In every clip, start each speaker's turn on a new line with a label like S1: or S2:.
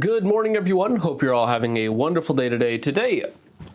S1: Good morning, everyone. Hope you're all having a wonderful day today. Today,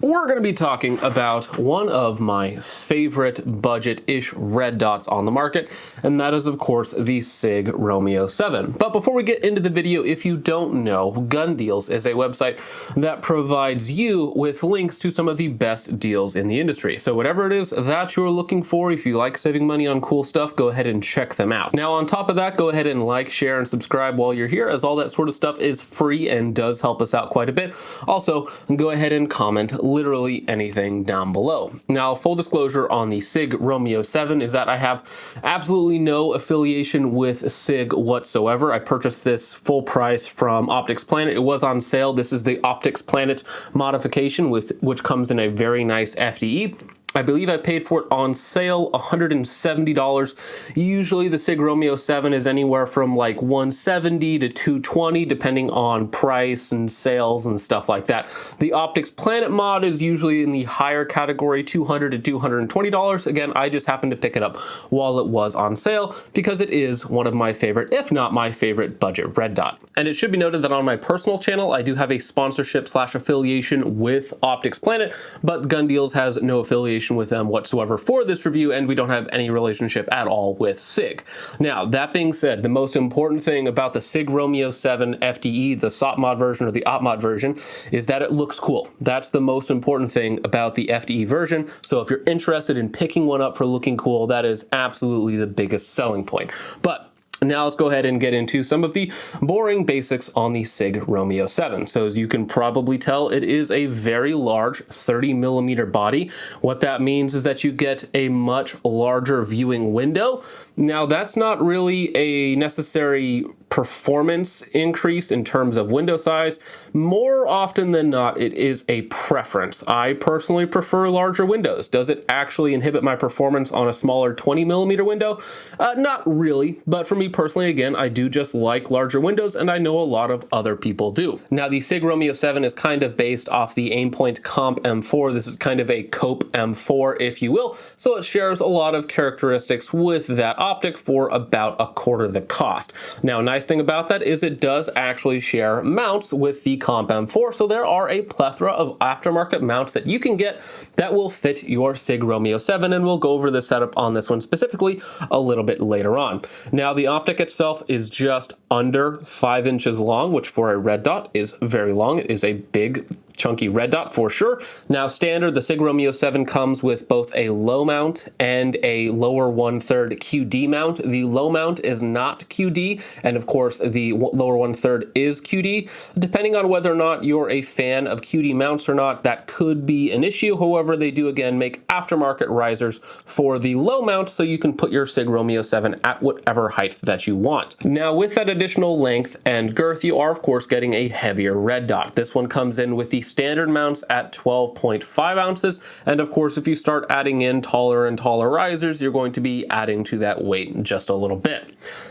S1: we're going to be talking about one of my favorite budget-ish red dots on the market, and that is, of course, the Sig Romeo7. But before we get into the video, if you don't know, Gun Deals is a website that provides you with links to some of the best deals in the industry. So whatever it is that you're looking for, if you like saving money on cool stuff, go ahead and check them out. Now, on top of that, go ahead and like, share, and subscribe while you're here, as all that sort of stuff is free and does help us out quite a bit. Also, go ahead and comment literally anything down below. Now, full disclosure on the Sig Romeo7 is that I have absolutely no affiliation with Sig whatsoever. I purchased this full price from Optics Planet. It was on sale. This is the Optics Planet modification, which comes in a very nice FDE. I believe I paid for it on sale $170. Usually the Sig Romeo7 is anywhere from like $170 to $220 depending on price and sales and stuff like that. The Optics Planet mod is usually in the higher category, $200 to $220. Again, I just happened to pick it up while it was on sale because it is one of my favorite, if not my favorite, budget red dot. And it should be noted that on my personal channel, I do have a sponsorship / affiliation with Optics Planet, but Gun Deals has no affiliation with them whatsoever for this review, and we don't have any relationship at all with Sig. Now, that being said, the most important thing about the Sig Romeo7 FDE, the Opmod version or the Opmod version, is that it looks cool. That's the most important thing about the FDE version. So if you're interested in picking one up for looking cool, that is absolutely the biggest selling point. But now let's go ahead and get into some of the boring basics on the Sig Romeo7. So as you can probably tell, it is a very large 30mm body. What that means is that you get a much larger viewing window. Now, that's not really a necessary performance increase in terms of window size. More often than not, it is a preference. I personally prefer larger windows. Does it actually inhibit my performance on a smaller 20mm window? Not really, but for me personally, again, I do just like larger windows, and I know a lot of other people do. Now, the Sig Romeo7 is kind of based off the Aimpoint Comp M4. This is kind of a Cope M4, if you will, so it shares a lot of characteristics with that optic for about a quarter the cost. Now, nice thing about that is it does actually share mounts with the Comp M4, so there are a plethora of aftermarket mounts that you can get that will fit your Sig Romeo7, and we'll go over the setup on this one specifically a little bit later on. Now, the optic itself is just under 5 inches long, which for a red dot is very long. It is a big, chunky red dot for sure. Now, standard, the Sig Romeo7 comes with both a low mount and a lower 1/3 QD mount. The low mount is not QD, and of course the lower 1/3 is QD. Depending on whether or not you're a fan of QD mounts or not, that could be an issue. However, they do again make aftermarket risers for the low mount, so you can put your Sig Romeo7 at whatever height that you want. Now, with that additional length and girth, you are of course getting a heavier red dot. This one comes in with the standard mounts at 12.5 ounces, and of course if you start adding in taller and taller risers, you're going to be adding to that weight just a little bit.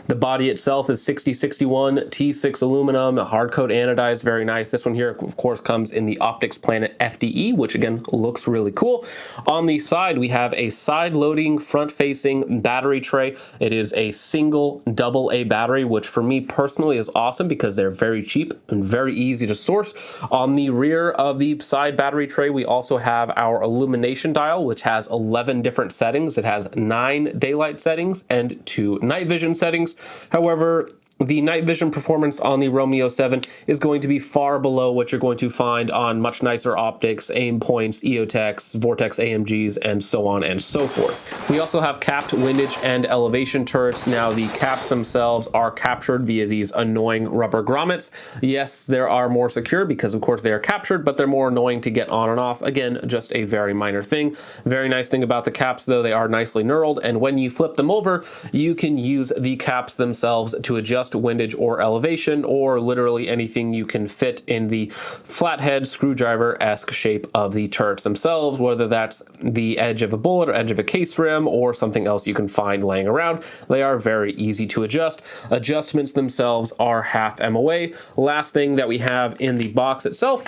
S1: The body itself is 6061 T6 aluminum, hard coat anodized, very nice. This one here of course comes in the Optics Planet FDE, which again looks really cool. On the side, we have a side loading front facing battery tray. It is a single AA battery, which for me personally is awesome because they're very cheap and very easy to source. On the rear of the side battery tray, we also have our illumination dial, which has 11 different settings. It has 9 daylight settings and 2 night vision settings. However, the night vision performance on the Romeo7 is going to be far below what you're going to find on much nicer optics, Aimpoints, EOTechs, Vortex AMGs, and so on and so forth. We also have capped windage and elevation turrets. Now, the caps themselves are captured via these annoying rubber grommets. Yes, they are more secure because of course they are captured, but they're more annoying to get on and off. Again, just a very minor thing. Very nice thing about the caps though, they are nicely knurled, and when you flip them over, you can use the caps themselves to adjust windage or elevation, or literally anything you can fit in the flathead screwdriver-esque shape of the turrets themselves, whether that's the edge of a bullet or edge of a case rim or something else you can find laying around. They are very easy to adjust. Adjustments themselves are half MOA. Last thing that we have in the box itself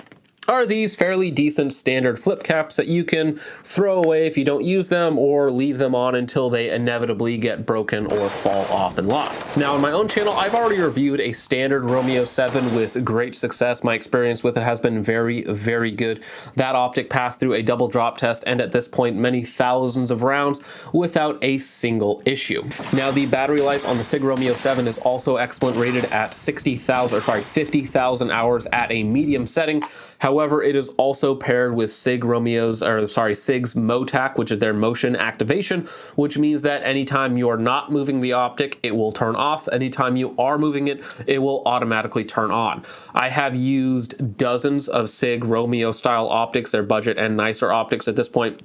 S1: are these fairly decent standard flip caps that you can throw away if you don't use them, or leave them on until they inevitably get broken or fall off and lost. Now on my own channel, I've already reviewed a standard Romeo 7 with great success. My experience with it has been very, very good. That optic passed through a double drop test and at this point many thousands of rounds without a single issue. Now the battery life on the Sig Romeo 7 is also excellent, rated at 50,000 hours at a medium setting. However, it is also paired with Sig's MOTAC, which is their motion activation, which means that anytime you are not moving the optic, it will turn off. Anytime you are moving it, it will automatically turn on. I have used dozens of Sig Romeo style optics, their budget and nicer optics at this point.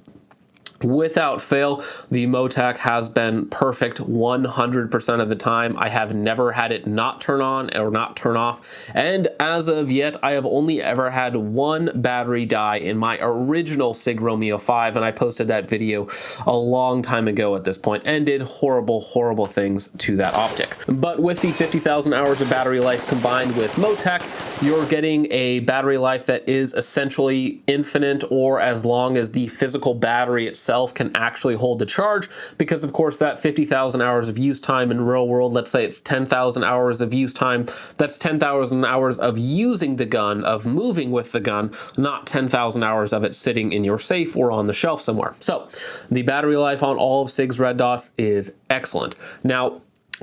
S1: Without fail, the MOTAC has been perfect 100% of the time. I have never had it not turn on or not turn off. And as of yet, I have only ever had one battery die in my original Sig Romeo 5. And I posted that video a long time ago at this point and did horrible, horrible things to that optic. But with the 50,000 hours of battery life combined with MOTAC, you're getting a battery life that is essentially infinite, or as long as the physical battery itself can actually hold the charge, because of course that 50,000 hours of use time in real world, let's say it's 10,000 hours of use time, that's 10,000 hours of using the gun, of moving with the gun, not 10,000 hours of it sitting in your safe or on the shelf somewhere. So the battery life on all of Sig's red dots is excellent. Now,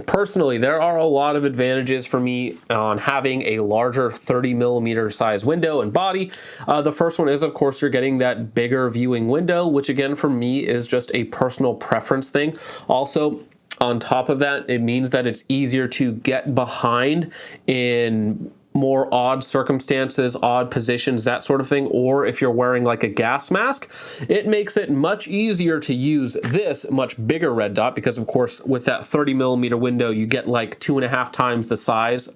S1: personally, there are a lot of advantages for me on having a larger 30mm size window and body. The first one is, of course, you're getting that bigger viewing window, which again, for me, is just a personal preference thing. Also, on top of that, it means that it's easier to get behind in more odd circumstances, odd positions, that sort of thing. Or if you're wearing like a gas mask, it makes it much easier to use this much bigger red dot, because of course with that 30mm window, you get like 2.5 times the size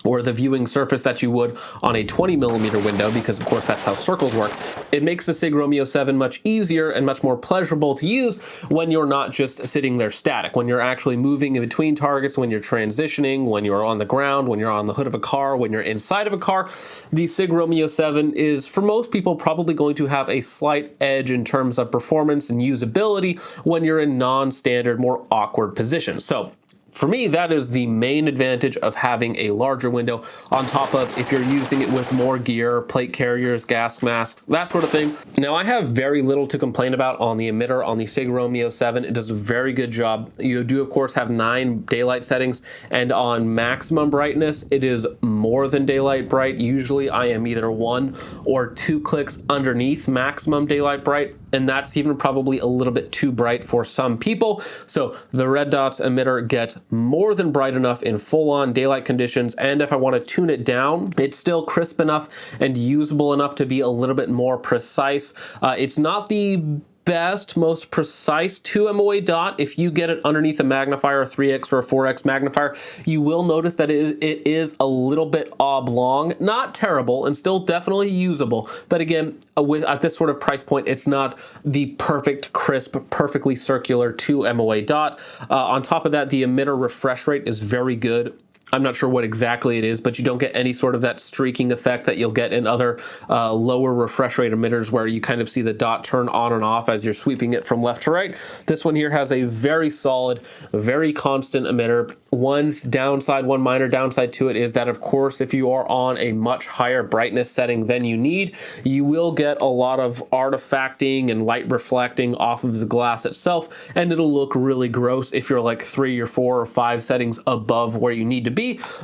S1: or the viewing surface that you would on a 20mm window, because of course that's how circles work. It makes the Sig Romeo 7 much easier and much more pleasurable to use when you're not just sitting there static, when you're actually moving in between targets, when you're transitioning, when you're on the ground, when you're on the hood of a car, when you're inside of a car. The Sig Romeo 7 is, for most people, probably going to have a slight edge in terms of performance and usability when you're in non-standard, more awkward positions. So for me, that is the main advantage of having a larger window, on top of if you're using it with more gear, plate carriers, gas masks, that sort of thing. Now, I have very little to complain about on the emitter on the Sig Romeo 7. It does a very good job. You do, of course, have 9 daylight settings, and on maximum brightness, it is more than daylight bright. Usually, I am either 1 or 2 clicks underneath maximum daylight bright, and that's even probably a little bit too bright for some people. So the red dots emitter gets more than bright enough in full-on daylight conditions, and if I want to tune it down, it's still crisp enough and usable enough to be a little bit more precise. It's not the best, most precise 2 MOA dot. If you get it underneath a magnifier, a 3x or a 4x magnifier, you will notice that it is a little bit oblong. Not terrible, and still definitely usable, but again, at this sort of price point, it's not the perfect, crisp, perfectly circular 2 MOA dot. On top of that, the emitter refresh rate is very good. I'm not sure what exactly it is, but you don't get any sort of that streaking effect that you'll get in other lower refresh rate emitters, where you kind of see the dot turn on and off as you're sweeping it from left to right. This one here has a very solid, very constant emitter. One minor downside to it is that, of course, if you are on a much higher brightness setting than you need, you will get a lot of artifacting and light reflecting off of the glass itself, and it'll look really gross if you're like 3 or 4 or 5 settings above where you need to be.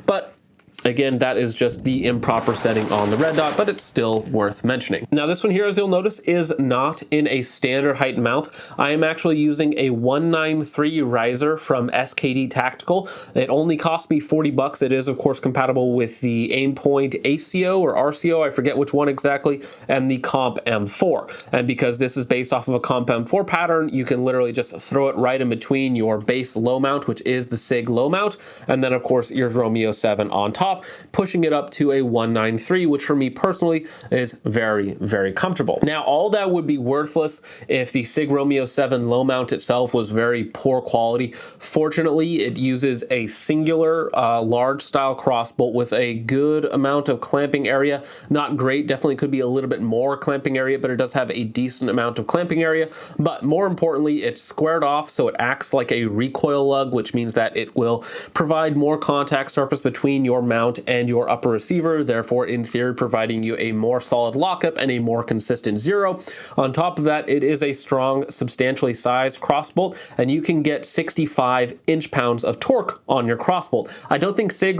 S1: But again, that is just the improper setting on the red dot, but it's still worth mentioning. Now, this one here, as you'll notice, is not in a standard height mount. I am actually using a 193 riser from SKD Tactical. It only cost me 40 bucks. It is, of course, compatible with the Aimpoint ACO or RCO, I forget which one exactly, and the Comp M4. And because this is based off of a Comp M4 pattern, you can literally just throw it right in between your base low mount, which is the Sig low mount, and then, of course, your Romeo 7 on top top, pushing it up to a 193, which for me personally is very, very comfortable. Now, all that would be worthless if the Sig Romeo 7 low mount itself was very poor quality. Fortunately, it uses a singular large style crossbolt with a good amount of clamping area. Not great, definitely could be a little bit more clamping area, but it does have a decent amount of clamping area. But more importantly, it's squared off, so it acts like a recoil lug, which means that it will provide more contact surface between your mount and your upper receiver, therefore in theory providing you a more solid lockup and a more consistent zero. On top of that, it is a strong, substantially sized crossbolt, and you can get 65 inch-pounds of torque on your crossbolt. I don't think Sig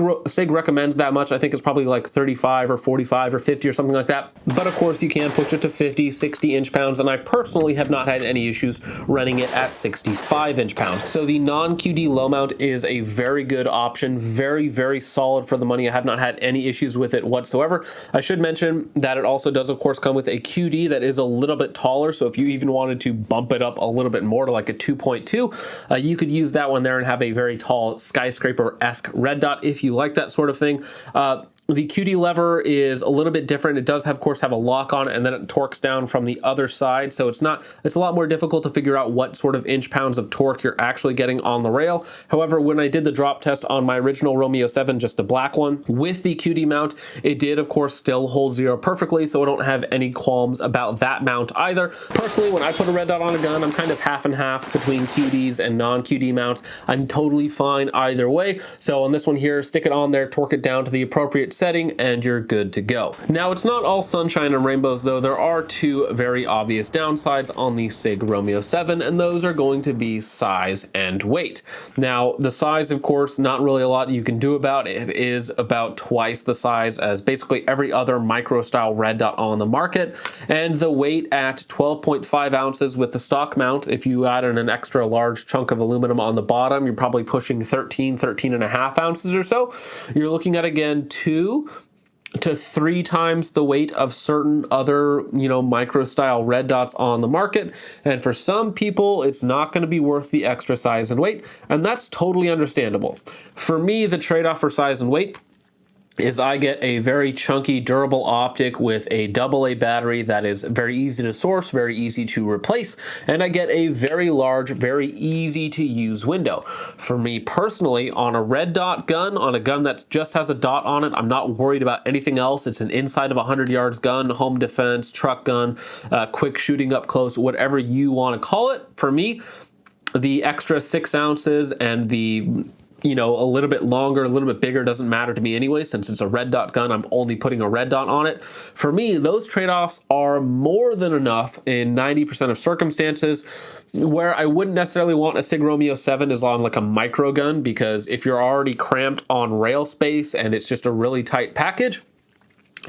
S1: recommends that much. I think it's probably like 35 or 45 or 50 or something like that. But of course you can push it to 50, 60 inch-pounds, and I personally have not had any issues running it at 65 inch-pounds. So the non-QD low mount is a very good option, very, very solid for the money. I have not had any issues with it whatsoever. I should mention that it also does of course come with a QD that is a little bit taller, so if you even wanted to bump it up a little bit more to like a 2.2, you could use that one there and have a very tall skyscraper-esque red dot if you like that sort of thing. The Cutie Lever is a little bit different. It does, of course, have a lock on it, and then it torques down from the other side. So it's a lot more difficult to figure out what sort of inch-pounds of torque you're actually getting on the rail. However, when I did the drop test on my original Romeo 7, just the black one, with the Cutie mount, it did, of course, still hold zero perfectly, so I don't have any qualms about that mount either. Personally, when I put a red dot on a gun, I'm kind of half and half between QDs and non-QD mounts. I'm totally fine either way. So on this one here, stick it on there, torque it down to the appropriate setting, and you're good to go. Now, it's not all sunshine and rainbows though. There are two very obvious downsides on the Sig Romeo 7, and those are going to be size and weight. Now, the size, of course, not really a lot you can do about it. It is about twice the size as basically every other micro style red dot on the market, and the weight at 12.5 ounces with the stock mount, if you add in an extra large chunk of aluminum on the bottom, you're probably pushing 13 and a half ounces or so. You're looking at, again, 2 to 3 times the weight of certain other, micro style red dots on the market. And for some people, it's not going to be worth the extra size and weight, and that's totally understandable. For me, the trade-off for size and weight is I get a very chunky, durable optic with a AA battery that is very easy to source, very easy to replace, and I get a very large, very easy to use window. For me personally, on a red dot gun, on a gun that just has a dot on it, I'm not worried about anything else. It's an inside of 100 yards gun, home defense, truck gun, quick shooting up close, whatever you want to call it. For me, the extra 6 ounces and the a little bit longer, a little bit bigger doesn't matter to me anyway. Since it's a red dot gun, I'm only putting a red dot on it. For me, those trade-offs are more than enough in 90% of circumstances. Where I wouldn't necessarily want a Sig Romeo 7 is on like a micro gun, because if you're already cramped on rail space and it's just a really tight package,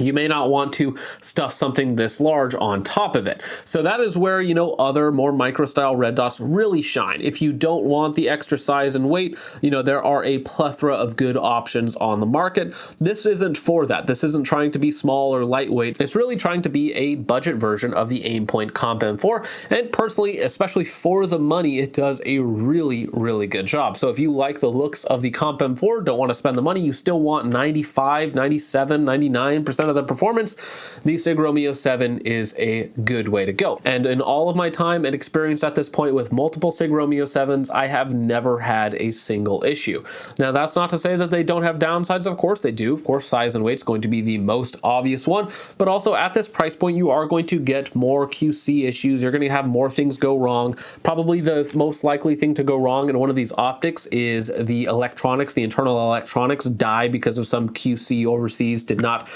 S1: you may not want to stuff something this large on top of it. So that is where, other more micro style red dots really shine. If you don't want the extra size and weight, there are a plethora of good options on the market. This isn't for that. This isn't trying to be small or lightweight. It's really trying to be a budget version of the Aimpoint Comp M4. And personally, especially for the money, it does a really, really good job. So if you like the looks of the Comp M4, don't want to spend the money, you still want 95, 97, 99% of the performance, the Sig Romeo 7 is a good way to go. And in all of my time and experience at this point with multiple Sig Romeo 7s, I have never had a single issue. Now, that's not to say that they don't have downsides. Of course they do. Of course, size and weight is going to be the most obvious one, but also at this price point, you are going to get more QC issues. You're going to have more things go wrong. Probably the most likely thing to go wrong in one of these optics is the electronics, the internal electronics die because of some QC overseas did not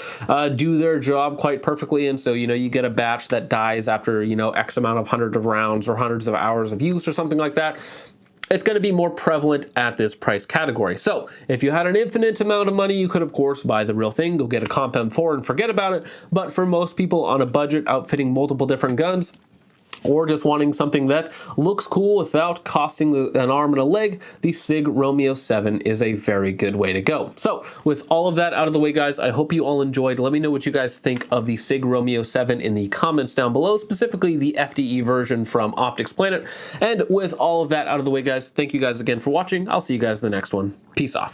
S1: do their job quite perfectly, and so you get a batch that dies after X amount of hundreds of rounds or hundreds of hours of use or something like that. It's going to be more prevalent at this price category. So if you had an infinite amount of money, you could of course buy the real thing, go get a Comp M4 and forget about it. But for most people on a budget outfitting multiple different guns, or just wanting something that looks cool without costing an arm and a leg, the Sig Romeo 7 is a very good way to go. So with all of that out of the way, guys, I hope you all enjoyed. Let me know what you guys think of the Sig Romeo 7 in the comments down below, specifically the FDE version from Optics Planet. And with all of that out of the way, guys, thank you guys again for watching. I'll see you guys in the next one. Peace off.